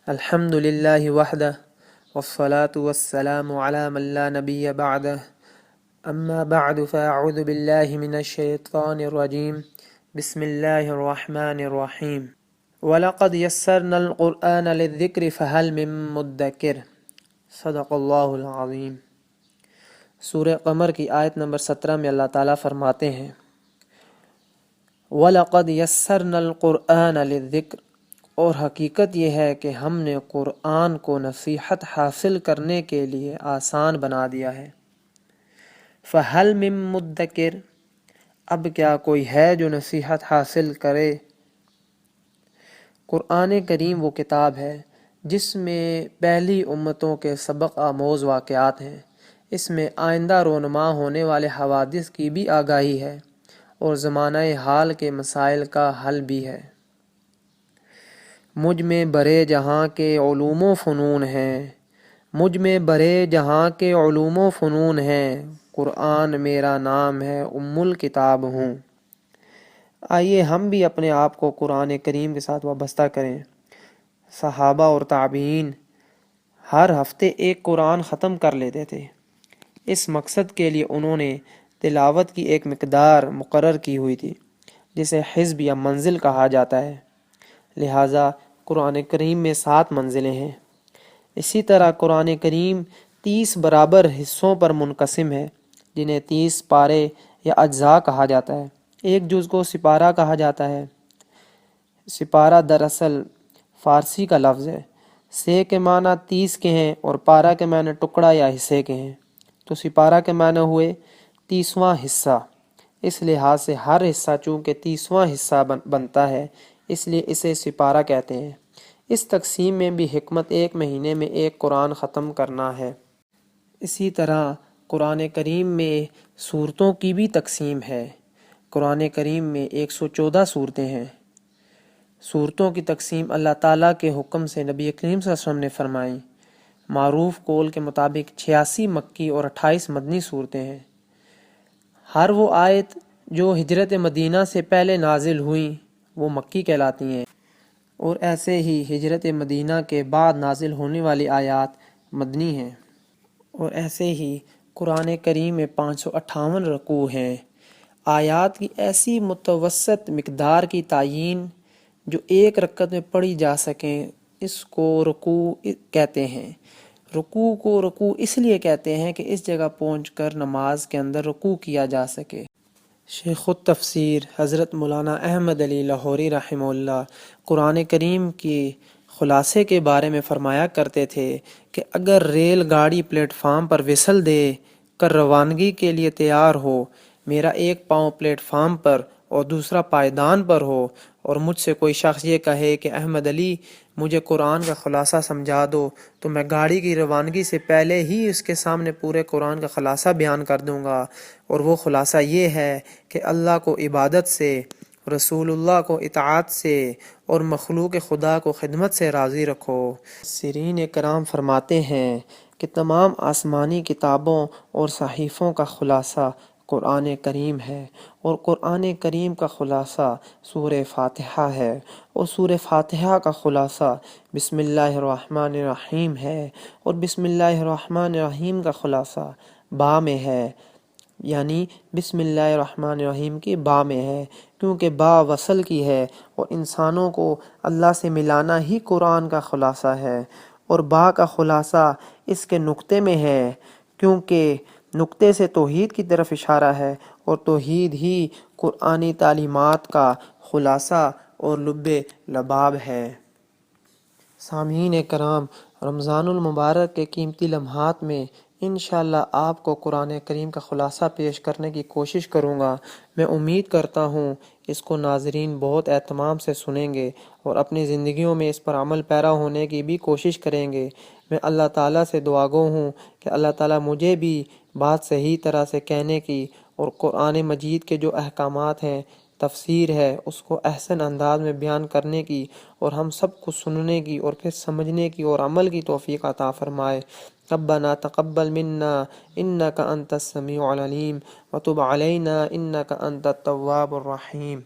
الحمد للہ وحدہ والصلاة والسلام علی من لا نبی بعدہ اما بعد فاعوذ باللہ من الشیطان الرجیم بسم اللہ الرحمن الرحیم وَلَقَدْ يَسَّرْنَا الْقُرْآنَ لِلذِّكْرِ فَهَلْ مِن مُدَّكِرٍ صدق اللہ العظیم۔ سورہ قمر کی آیت نمبر 17 میں اللہ تعالیٰ فرماتے ہیں وَلَقَدْ يَسَّرْنَا الْقُرْآنَ لِلذِّكْرِ، اور حقیقت یہ ہے کہ ہم نے قرآن کو نصیحت حاصل کرنے کے لیے آسان بنا دیا ہے۔ فَهَلْ مِن مُدَّكِرٍ، اب کیا کوئی ہے جو نصیحت حاصل کرے۔ قرآن کریم وہ کتاب ہے جس میں پہلی امتوں کے سبق آموز واقعات ہیں۔ اس میں آئندہ رونما ہونے والے حوادث کی بھی آگاہی ہے اور زمانہ حال کے مسائل کا حل بھی ہے۔ مجھ میں برے جہاں کے علوم و فنون ہیں، مجھ میں برے جہاں کے علوم و فنون ہیں، قرآن میرا نام ہے ام الکتاب ہوں۔ آئیے ہم بھی اپنے آپ کو قرآن کریم کے ساتھ وابستہ کریں۔ صحابہ اور تابعین ہر ہفتے ایک قرآن ختم کر لیتے تھے۔ اس مقصد کے لیے انہوں نے تلاوت کی ایک مقدار مقرر کی ہوئی تھی جسے حزب یا منزل کہا جاتا ہے۔ لہٰذا قرآن کریم میں 7 منزلیں ہیں۔ اسی طرح قرآن کریم 30 برابر حصوں پر منقسم ہے جنہیں 30 پارے یا اجزاء کہا جاتا ہے۔ ایک جز کو سپارہ کہا جاتا ہے۔ سپارہ دراصل فارسی کا لفظ ہے۔ سے کے معنی 30 کے ہیں اور پارہ کے معنی ٹکڑا یا حصے کے ہیں، تو سپارہ کے معنی ہوئے 30واں حصہ۔ اس لحاظ سے ہر حصہ چونکہ 30واں حصہ بنتا ہے اس لیے اسے سپارہ کہتے ہیں۔ اس تقسیم میں بھی حکمت ایک مہینے میں ایک قرآن ختم کرنا ہے۔ اسی طرح قرآن کریم میں سورتوں کی بھی تقسیم ہے۔ قرآن کریم میں 114 سورتیں ہیں۔ سورتوں کی تقسیم اللہ تعالیٰ کے حکم سے نبی کریم صلی اللہ علیہ وسلم نے فرمائی۔ معروف قول کے مطابق 86 مکی اور 28 مدنی سورتیں ہیں۔ ہر وہ آیت جو ہجرت مدینہ سے پہلے نازل ہوئیں وہ مکی کہلاتی ہیں، اور ایسے ہی ہجرت مدینہ کے بعد نازل ہونے والی آیات مدنی ہیں۔ اور ایسے ہی قرآن کریم میں 558 رکوع ہیں۔ آیات کی ایسی متوسط مقدار کی تعیین جو ایک رکعت میں پڑھی جا سکیں اس کو رکوع کہتے ہیں۔ رکوع کو رکوع اس لیے کہتے ہیں کہ اس جگہ پہنچ کر نماز کے اندر رکوع کیا جا سکے۔ شیخ التفسیر حضرت مولانا احمد علی لاہوری رحمہ اللہ قرآن کریم کی خلاصے کے بارے میں فرمایا کرتے تھے کہ اگر ریل گاڑی پلیٹ فارم پر وصل دے کر روانگی کے لیے تیار ہو، میرا ایک پاؤں پلیٹ فارم پر اور دوسرا پائیدان پر ہو، اور مجھ سے کوئی شخص یہ کہے کہ احمد علی مجھے قرآن کا خلاصہ سمجھا دو، تو میں گاڑی کی روانگی سے پہلے ہی اس کے سامنے پورے قرآن کا خلاصہ بیان کر دوں گا، اور وہ خلاصہ یہ ہے کہ اللہ کو عبادت سے، رسول اللہ کو اطاعت سے، اور مخلوق خدا کو خدمت سے راضی رکھو۔ مفسرین کرام فرماتے ہیں کہ تمام آسمانی کتابوں اور صحیفوں کا خلاصہ قرآن کریم ہے، اور قرآن کریم کا خلاصہ سورہ فاتحہ ہے، اور سورہ فاتحہ کا خلاصہ بسم اللہ الرحمن الرحیم ہے، اور بسم اللہ الرحمن الرحیم کا خلاصہ با میں ہے، یعنی بسم اللہ الرحمن الرحیم کی با میں ہے، کیونکہ با وصل کی ہے اور انسانوں کو اللہ سے ملانا ہی قرآن کا خلاصہ ہے، اور با کا خلاصہ اس کے نقطے میں ہے کیونکہ نقطے سے توحید کی طرف اشارہ ہے، اور توحید ہی قرآنی تعلیمات کا خلاصہ اور لب لباب ہے۔ سامعین کرام، رمضان المبارک کے قیمتی لمحات میں انشاءاللہ آپ کو قرآن کریم کا خلاصہ پیش کرنے کی کوشش کروں گا۔ میں امید کرتا ہوں اس کو ناظرین بہت اہتمام سے سنیں گے اور اپنی زندگیوں میں اس پر عمل پیرا ہونے کی بھی کوشش کریں گے۔ میں اللہ تعالیٰ سے دعا گو ہوں کہ اللہ تعالیٰ مجھے بھی بات صحیح طرح سے کہنے کی اور قرآن مجید کے جو احکامات ہیں، تفسیر ہے، اس کو احسن انداز میں بیان کرنے کی اور ہم سب کو سننے کی اور پھر سمجھنے کی اور عمل کی توفیق عطا فرمائے۔ ربنا تقبل منا انك انت السميع العليم وتب علينا انك انت التواب الرحيم۔